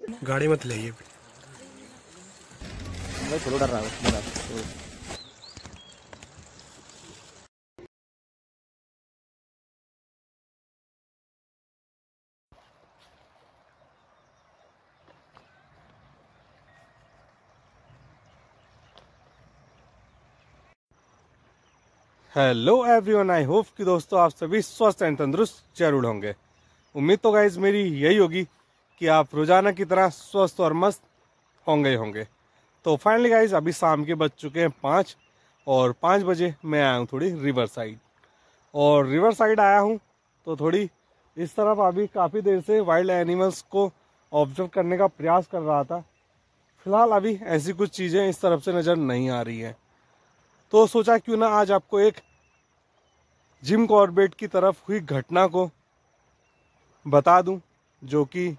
गाड़ी मत ले थोड़ा डर रहा है। हेलो एवरीवन, आई होप कि दोस्तों आप सभी स्वस्थ एंड तंदुरुस्त जरूर होंगे। उम्मीद तो गाइज मेरी यही होगी कि आप रोजाना की तरह स्वस्थ और मस्त होंगे। तो फाइनली गाइज अभी शाम के बज चुके हैं 5 और 5 बजे मैं आया हूँ थोड़ी रिवर साइड। और रिवर साइड आया हूँ तो थोड़ी इस तरफ अभी काफ़ी देर से वाइल्ड एनिमल्स को ऑब्जर्व करने का प्रयास कर रहा था। फिलहाल अभी ऐसी कुछ चीज़ें इस तरफ से नज़र नहीं आ रही हैं, तो सोचा क्यों ना आज आपको एक जिम कॉर्बेट की तरफ हुई घटना को बता दूं, जो कि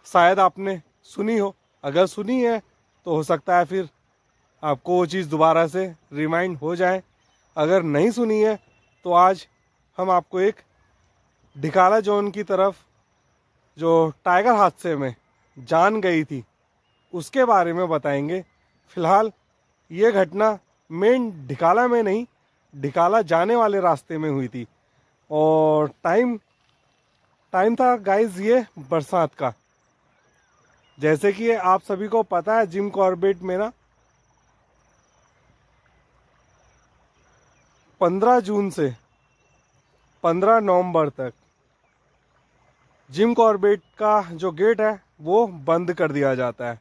शायद आपने सुनी हो। अगर सुनी है तो हो सकता है फिर आपको वो चीज़ दोबारा से रिमाइंड हो जाए। अगर नहीं सुनी है तो आज हम आपको एक ढिकाला जोन की तरफ जो टाइगर हादसे में जान गई थी उसके बारे में बताएंगे। फिलहाल ये घटना मेन ढिकाला में नहीं, ढिकाला जाने वाले रास्ते में हुई थी। और टाइम था गाइज ये बरसात का। जैसे कि आप सभी को पता है जिम कॉर्बेट में ना 15 जून से 15 नवंबर तक जिम कॉर्बेट का जो गेट है वो बंद कर दिया जाता है,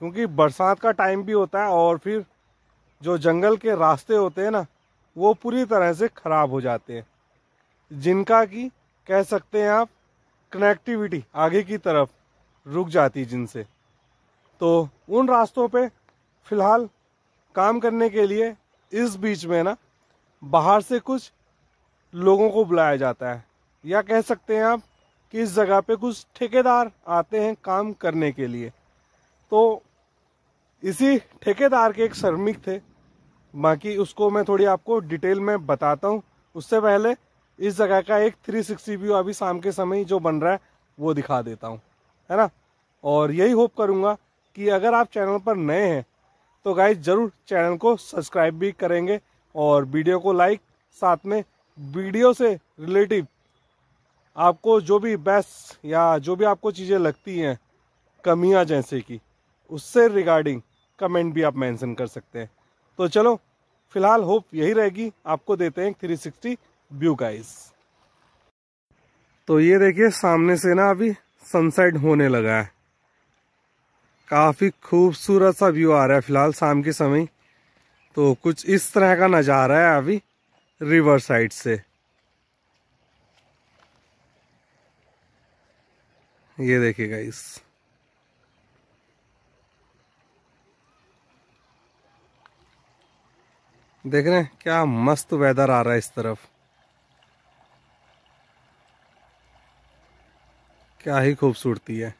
क्योंकि बरसात का टाइम भी होता है और फिर जो जंगल के रास्ते होते हैं ना वो पूरी तरह से ख़राब हो जाते हैं, जिनका कि कह सकते हैं आप कनेक्टिविटी आगे की तरफ रुक जाती जिनसे। तो उन रास्तों पे फ़िलहाल काम करने के लिए इस बीच में ना बाहर से कुछ लोगों को बुलाया जाता है, या कह सकते हैं आप कि इस जगह पे कुछ ठेकेदार आते हैं काम करने के लिए। तो इसी ठेकेदार के एक श्रमिक थे, बाकी उसको मैं थोड़ी आपको डिटेल में बताता हूँ। उससे पहले इस जगह का एक 360 व्यू अभी शाम के समय जो बन रहा है वो दिखा देता हूँ, है ना। और यही होप करूँगा कि अगर आप चैनल पर नए हैं तो गाइज ज़रूर चैनल को सब्सक्राइब भी करेंगे और वीडियो को लाइक, साथ में वीडियो से रिलेटिव आपको जो भी बेस्ट या जो भी आपको चीज़ें लगती हैं कमियां जैसे कि उससे रिगार्डिंग कमेंट भी आप मेंशन कर सकते हैं। तो चलो फिलहाल होप यही रहेगी, आपको देते हैं 360 व्यू गाइस। तो ये देखिए सामने से ना अभी सनसेट होने लगा है, काफ़ी खूबसूरत सा व्यू आ रहा है फिलहाल शाम के समय। तो कुछ इस तरह का नज़ारा है अभी रिवर साइड से। ये देखिए गाइस, देख रहे हैं क्या मस्त वेदर आ रहा है इस तरफ, क्या ही खूबसूरती है।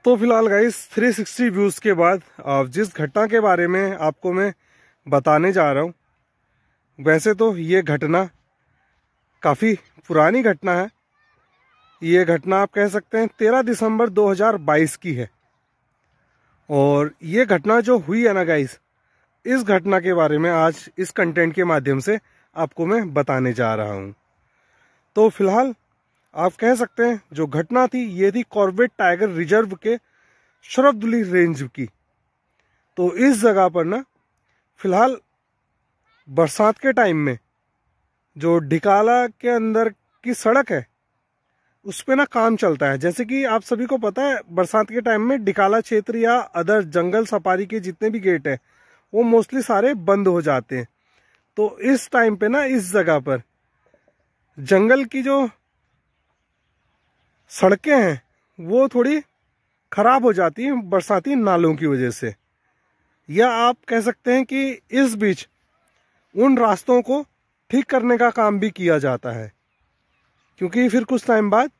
तो फिलहाल गाइस 360 व्यूज़ के बाद जिस घटना के बारे में आपको मैं बताने जा रहा हूँ, वैसे तो ये घटना काफ़ी पुरानी घटना है। ये घटना आप कह सकते हैं 13 दिसंबर 2022 की है। और ये घटना जो हुई है ना गाइस, इस घटना के बारे में आज इस कंटेंट के माध्यम से आपको मैं बताने जा रहा हूँ। तो फिलहाल आप कह सकते हैं जो घटना थी ये थी कॉर्बेट टाइगर रिजर्व के शरफदुली रेंज की। तो इस जगह पर ना फिलहाल बरसात के टाइम में जो ढिकाला के अंदर की सड़क है उस पे ना काम चलता है। जैसे कि आप सभी को पता है बरसात के टाइम में ढिकाला क्षेत्र या अदर जंगल सफारी के जितने भी गेट हैं वो मोस्टली सारे बंद हो जाते हैं। तो इस टाइम पे ना इस जगह पर जंगल की जो सड़कें हैं वो थोड़ी खराब हो जाती हैं बरसाती नालों की वजह से, या आप कह सकते हैं कि इस बीच उन रास्तों को ठीक करने का काम भी किया जाता है, क्योंकि फिर कुछ टाइम बाद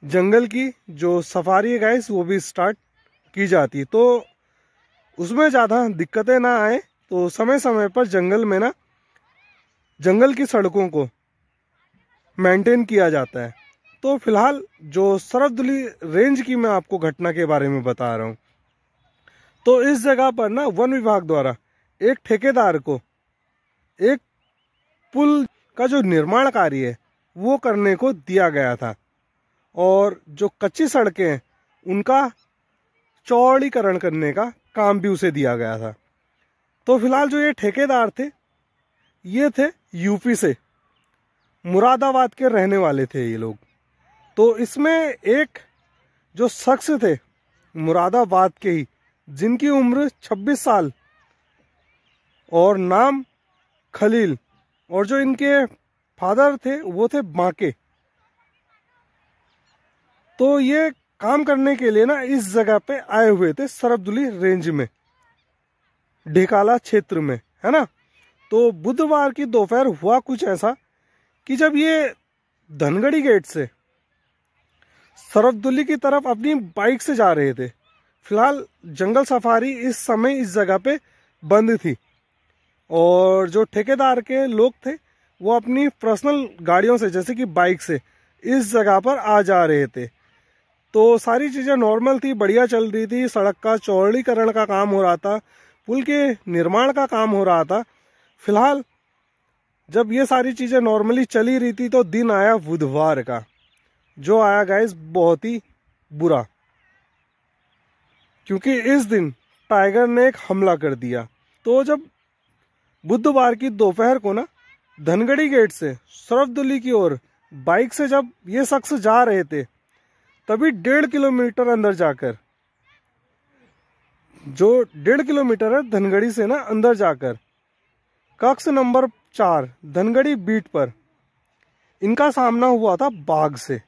जंगल की जो सफारी है गाइस वो भी स्टार्ट की जाती है। तो उसमें ज़्यादा दिक्कतें ना आए, तो समय समय पर जंगल में ना जंगल की सड़कों को मेंटेन किया जाता है। तो फिलहाल जो सरफदुली रेंज की मैं आपको घटना के बारे में बता रहा हूँ, तो इस जगह पर ना वन विभाग द्वारा एक ठेकेदार को एक पुल का जो निर्माण कार्य है वो करने को दिया गया था, और जो कच्ची सड़कें हैं उनका चौड़ीकरण करने का काम भी उसे दिया गया था। तो फिलहाल जो ये ठेकेदार थे ये थे यूपी से, मुरादाबाद के रहने वाले थे ये लोग। तो इसमें एक जो शख्स थे मुरादाबाद के ही, जिनकी उम्र 26 साल और नाम खलील, और जो इनके फादर थे वो थे बांके। तो ये काम करने के लिए ना इस जगह पे आए हुए थे सरफदुली रेंज में, ढेकाला क्षेत्र में, है ना। तो बुधवार की दोपहर हुआ कुछ ऐसा कि जब ये धनगढ़ी गेट से सरफदुली की तरफ अपनी बाइक से जा रहे थे, फिलहाल जंगल सफारी इस समय इस जगह पे बंद थी, और जो ठेकेदार के लोग थे वो अपनी पर्सनल गाड़ियों से जैसे कि बाइक से इस जगह पर आ जा रहे थे। तो सारी चीज़ें नॉर्मल थी, बढ़िया चल रही थी, सड़क का चौड़ीकरण का काम हो रहा था, पुल के निर्माण का काम हो रहा था। फिलहाल जब ये सारी चीज़ें नॉर्मली चली रही थी तो दिन आया बुधवार का, जो आया गाइस बहुत ही बुरा, क्योंकि इस दिन टाइगर ने एक हमला कर दिया। तो जब बुधवार की दोपहर को ना धनगढ़ी गेट से सरफदुली की ओर बाइक से जब ये शख्स जा रहे थे, तभी 1.5 किलोमीटर अंदर जाकर, जो 1.5 किलोमीटर है धनगढ़ी से ना अंदर जाकर, कक्ष नंबर 4 धनगढ़ी बीट पर इनका सामना हुआ था बाघ से।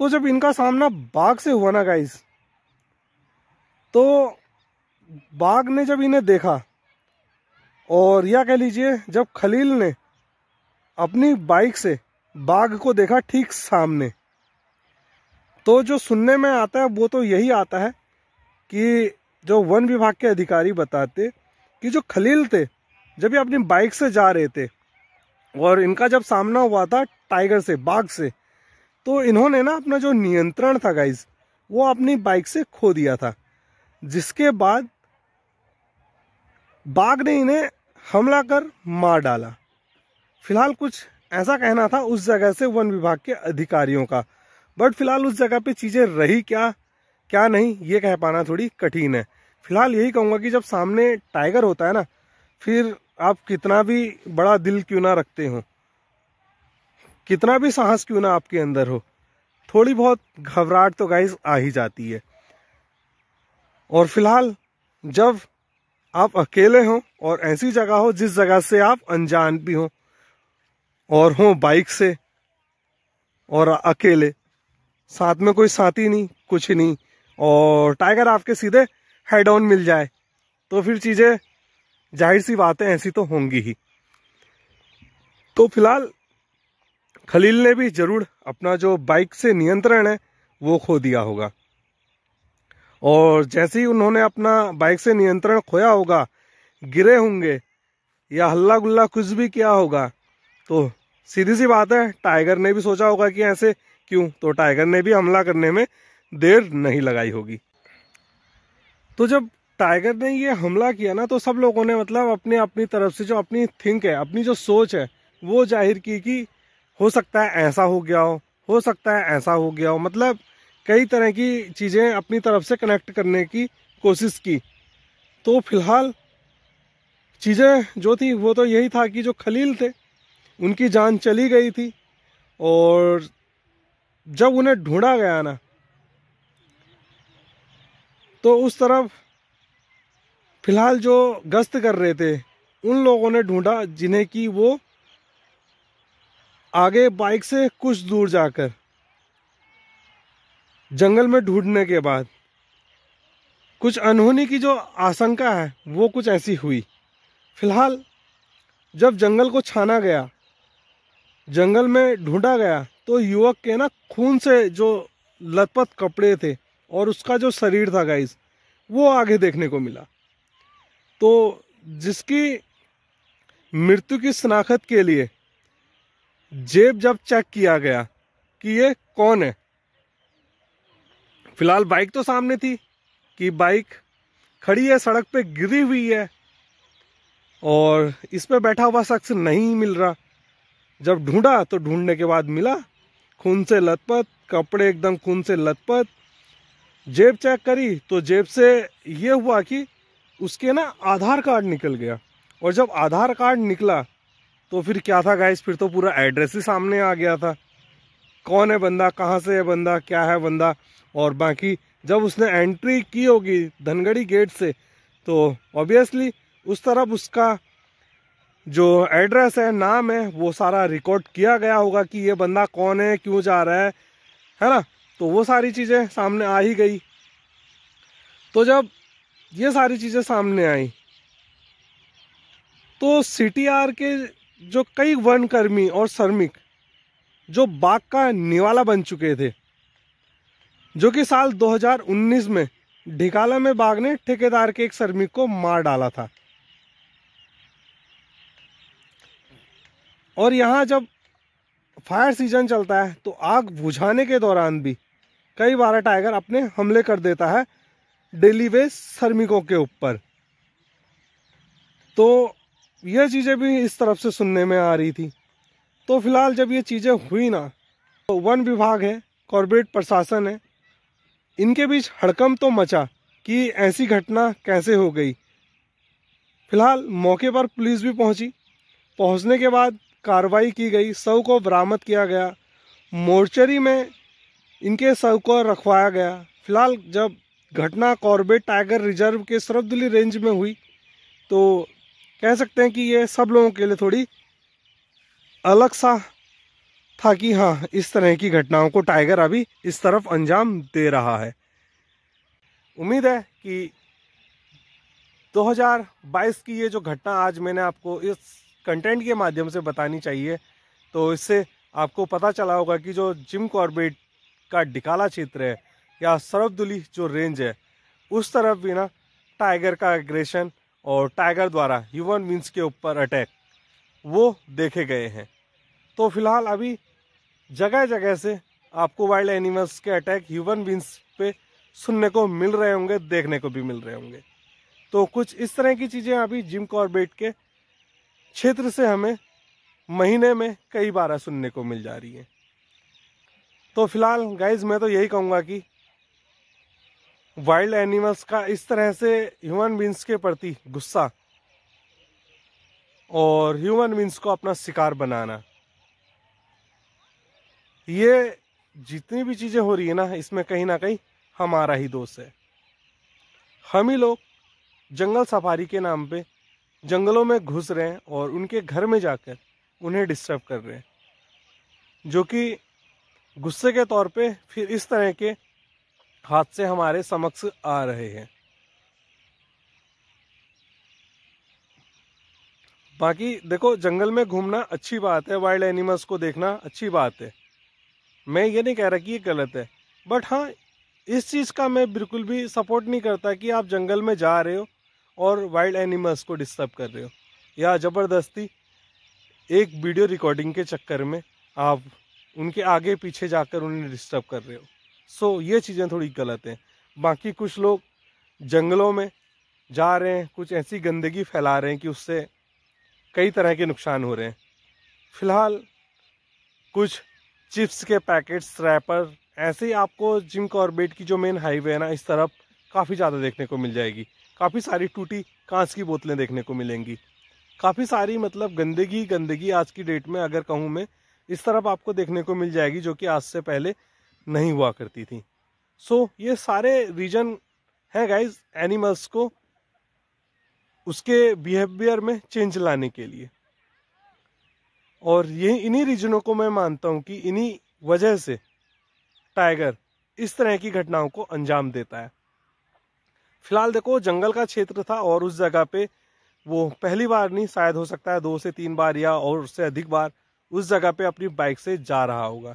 तो जब इनका सामना बाघ से हुआ ना गाइस, तो बाघ ने जब इन्हें देखा, और या कह लीजिए जब खलील ने अपनी बाइक से बाघ को देखा ठीक सामने, तो जो सुनने में आता है वो तो यही आता है कि जो वन विभाग के अधिकारी बताते कि जो खलील थे जब ये अपनी बाइक से जा रहे थे और इनका जब सामना हुआ था टाइगर से, बाघ से, तो इन्होंने ना अपना जो नियंत्रण था गाइस वो अपनी बाइक से खो दिया था, जिसके बाद बाघ ने इन्हें हमला कर मार डाला। फिलहाल कुछ ऐसा कहना था उस जगह से वन विभाग के अधिकारियों का, बट फिलहाल उस जगह पे चीज़ें रही क्या क्या नहीं ये कह पाना थोड़ी कठिन है। फिलहाल यही कहूँगा कि जब सामने टाइगर होता है ना, फिर आप कितना भी बड़ा दिल क्यों ना रखते हो, कितना भी साहस क्यों ना आपके अंदर हो, थोड़ी बहुत घबराहट तो गाइस आ ही जाती है। और फिलहाल जब आप अकेले हो और ऐसी जगह हो जिस जगह से आप अनजान भी हो, और हो बाइक से और अकेले, साथ में कोई साथी नहीं, कुछ नहीं, और टाइगर आपके सीधे हेड ऑन मिल जाए, तो फिर चीज़ें जाहिर सी बातें ऐसी तो होंगी ही। तो फिलहाल खलील ने भी जरूर अपना जो बाइक से नियंत्रण है वो खो दिया होगा, और जैसे ही उन्होंने अपना बाइक से नियंत्रण खोया होगा, गिरे होंगे या हल्ला गुल्ला कुछ भी किया होगा, तो सीधी सी बात है टाइगर ने भी सोचा होगा कि ऐसे क्यों, तो टाइगर ने भी हमला करने में देर नहीं लगाई होगी। तो जब टाइगर ने ये हमला किया ना, तो सब लोगों ने मतलब अपने अपनी तरफ से जो अपनी थिंक है, अपनी जो सोच है वो जाहिर की कि हो सकता है ऐसा हो गया हो सकता है ऐसा हो गया हो, मतलब कई तरह की चीज़ें अपनी तरफ से कनेक्ट करने की कोशिश की। तो फिलहाल चीज़ें जो थी वो तो यही था कि जो खलील थे उनकी जान चली गई थी, और जब उन्हें ढूंढा गया ना, तो उस तरफ फिलहाल जो गश्त कर रहे थे उन लोगों ने ढूंढा, जिन्हें कि वो आगे बाइक से कुछ दूर जाकर जंगल में ढूंढने के बाद कुछ अनहोनी की जो आशंका है वो कुछ ऐसी हुई। फिलहाल जब जंगल को छाना गया, जंगल में ढूंढा गया, तो युवक के ना खून से जो लथपथ कपड़े थे और उसका जो शरीर था गाइस, वो आगे देखने को मिला। तो जिसकी मृत्यु की शनाख्त के लिए जेब जब चेक किया गया कि ये कौन है, फिलहाल बाइक तो सामने थी कि बाइक खड़ी है, सड़क पे गिरी हुई है और इस पे बैठा हुआ शख्स नहीं मिल रहा। जब ढूंढा तो ढूंढने के बाद मिला, खून से लथपथ कपड़े, एकदम खून से लथपथ। जेब चेक करी तो जेब से ये हुआ कि उसके ना आधार कार्ड निकल गया। और जब आधार कार्ड निकला तो फिर क्या था गाइस, फिर तो पूरा एड्रेस ही सामने आ गया था। कौन है बंदा, कहाँ से है बंदा, क्या है बंदा। और बाकी जब उसने एंट्री की होगी धनगढ़ी गेट से, तो ऑब्वियसली उस तरफ उसका जो एड्रेस है, नाम है, वो सारा रिकॉर्ड किया गया होगा कि ये बंदा कौन है, क्यों जा रहा है ना। तो वो सारी चीज़ें सामने आ ही गई। तो जब ये सारी चीज़ें सामने आई तो सीटीआर के जो कई वनकर्मी और श्रमिक जो बाघ का निवाला बन चुके थे, जो कि साल 2019 में ढिकाला में बाघ ने ठेकेदार के एक श्रमिक को मार डाला था। और यहाँ जब फायर सीजन चलता है तो आग बुझाने के दौरान भी कई बार टाइगर अपने हमले कर देता है डेली वेज श्रमिकों के ऊपर। तो यह चीज़ें भी इस तरफ से सुनने में आ रही थी। तो फिलहाल जब ये चीज़ें हुई ना, तो वन विभाग है, कॉर्पोरेट प्रशासन है, इनके बीच हड़कंप तो मचा कि ऐसी घटना कैसे हो गई। फिलहाल मौके पर पुलिस भी पहुंची। पहुंचने के बाद कार्रवाई की गई, शव को बरामद किया गया, मोर्चरी में इनके शव को रखवाया गया। फिलहाल जब घटना कॉर्बेट टाइगर रिजर्व के सरफदुली रेंज में हुई तो कह सकते हैं कि ये सब लोगों के लिए थोड़ी अलग सा था कि हाँ, इस तरह की घटनाओं को टाइगर अभी इस तरफ अंजाम दे रहा है। उम्मीद है कि 2022 की ये जो घटना आज मैंने आपको इस कंटेंट के माध्यम से बतानी चाहिए, तो इससे आपको पता चला होगा कि जो जिम कॉर्बेट का ढिकाला क्षेत्र है या सरफदुली जो रेंज है, उस तरफ भी ना टाइगर का एग्रेशन और टाइगर द्वारा ह्यूमन बींग्स के ऊपर अटैक वो देखे गए हैं। तो फिलहाल अभी जगह जगह से आपको वाइल्ड एनिमल्स के अटैक ह्यूमन बींग्स पे सुनने को मिल रहे होंगे, देखने को भी मिल रहे होंगे। तो कुछ इस तरह की चीज़ें अभी जिम कॉर्बेट के क्षेत्र से हमें महीने में कई बार सुनने को मिल जा रही है। तो फिलहाल गाइज मैं तो यही कहूँगा कि वाइल्ड एनिमल्स का इस तरह से ह्यूमन बींग्स के प्रति गुस्सा और ह्यूमन बींग्स को अपना शिकार बनाना, ये जितनी भी चीज़ें हो रही है ना, इसमें कहीं ना कहीं हमारा ही दोष है। हम ही लोग जंगल सफारी के नाम पे जंगलों में घुस रहे हैं और उनके घर में जाकर उन्हें डिस्टर्ब कर रहे हैं, जो कि गुस्से के तौर पे फिर इस तरह के हादसे हमारे समक्ष आ रहे हैं। बाकी देखो, जंगल में घूमना अच्छी बात है, वाइल्ड एनिमल्स को देखना अच्छी बात है, मैं ये नहीं कह रहा कि ये गलत है। बट हाँ, इस चीज़ का मैं बिल्कुल भी सपोर्ट नहीं करता कि आप जंगल में जा रहे हो और वाइल्ड एनिमल्स को डिस्टर्ब कर रहे हो या ज़बरदस्ती एक वीडियो रिकॉर्डिंग के चक्कर में आप उनके आगे पीछे जाकर उन्हें डिस्टर्ब कर रहे हो। सो ये चीज़ें थोड़ी गलत हैं। बाकी कुछ लोग जंगलों में जा रहे हैं, कुछ ऐसी गंदगी फैला रहे हैं कि उससे कई तरह के नुकसान हो रहे हैं। फिलहाल कुछ चिप्स के पैकेट्स, रैपर, ऐसे ही आपको जिम कॉर्बेट की जो मेन हाईवे है ना, इस तरफ काफ़ी ज़्यादा देखने को मिल जाएगी। काफ़ी सारी टूटी कांच की बोतलें देखने को मिलेंगी, काफ़ी सारी मतलब गंदगी आज की डेट में अगर कहूँ मैं, इस तरफ आपको देखने को मिल जाएगी, जो कि आज से पहले नहीं हुआ करती थी। सो ये सारे रीजन है गाइज एनिमल्स को उसके बिहेवियर में चेंज लाने के लिए, और ये इन्हीं रीजनों को मैं मानता हूँ कि इन्हीं वजह से टाइगर इस तरह की घटनाओं को अंजाम देता है। फिलहाल देखो, जंगल का क्षेत्र था और उस जगह पे वो पहली बार नहीं, शायद हो सकता है 2 से 3 बार या और उससे अधिक बार उस जगह पे अपनी बाइक से जा रहा होगा,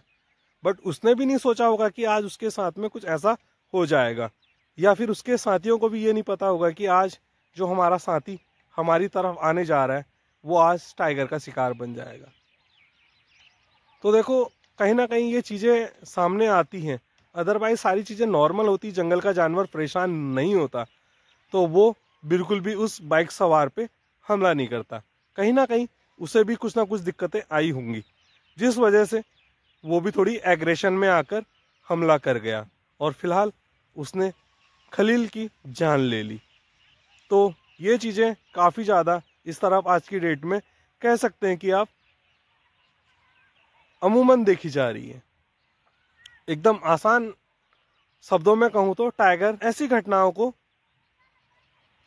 बट उसने भी नहीं सोचा होगा कि आज उसके साथ में कुछ ऐसा हो जाएगा, या फिर उसके साथियों को भी ये नहीं पता होगा कि आज जो हमारा साथी हमारी तरफ आने जा रहा है वो आज टाइगर का शिकार बन जाएगा। तो देखो, कहीं ना कहीं ये चीज़ें सामने आती हैं। अदरवाइज सारी चीज़ें नॉर्मल होती, जंगल का जानवर परेशान नहीं होता तो वो बिल्कुल भी उस बाइक सवार पे हमला नहीं करता। कहीं ना कहीं उसे भी कुछ ना कुछ दिक्कतें आई होंगी, जिस वजह से वो भी थोड़ी एग्रेशन में आकर हमला कर गया और फिलहाल उसने खलील की जान ले ली। तो ये चीज़ें काफ़ी ज़्यादा इस तरफ आज की डेट में कह सकते हैं कि आप अमूमन देखी जा रही है। एकदम आसान शब्दों में कहूँ तो टाइगर ऐसी घटनाओं को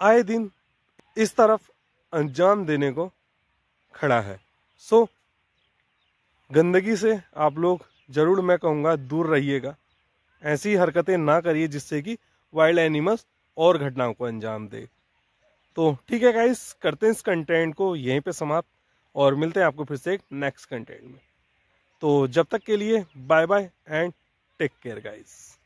आए दिन इस तरफ अंजाम देने को खड़ा है। सो गंदगी से आप लोग जरूर, मैं कहूँगा, दूर रहिएगा। ऐसी हरकतें ना करिए जिससे कि वाइल्ड एनिमल्स और घटनाओं को अंजाम दे। तो ठीक है गाइस, करते हैं इस कंटेंट को यहीं पे समाप्त और मिलते हैं आपको फिर से एक नेक्स्ट कंटेंट में। तो जब तक के लिए bye bye and take care guys.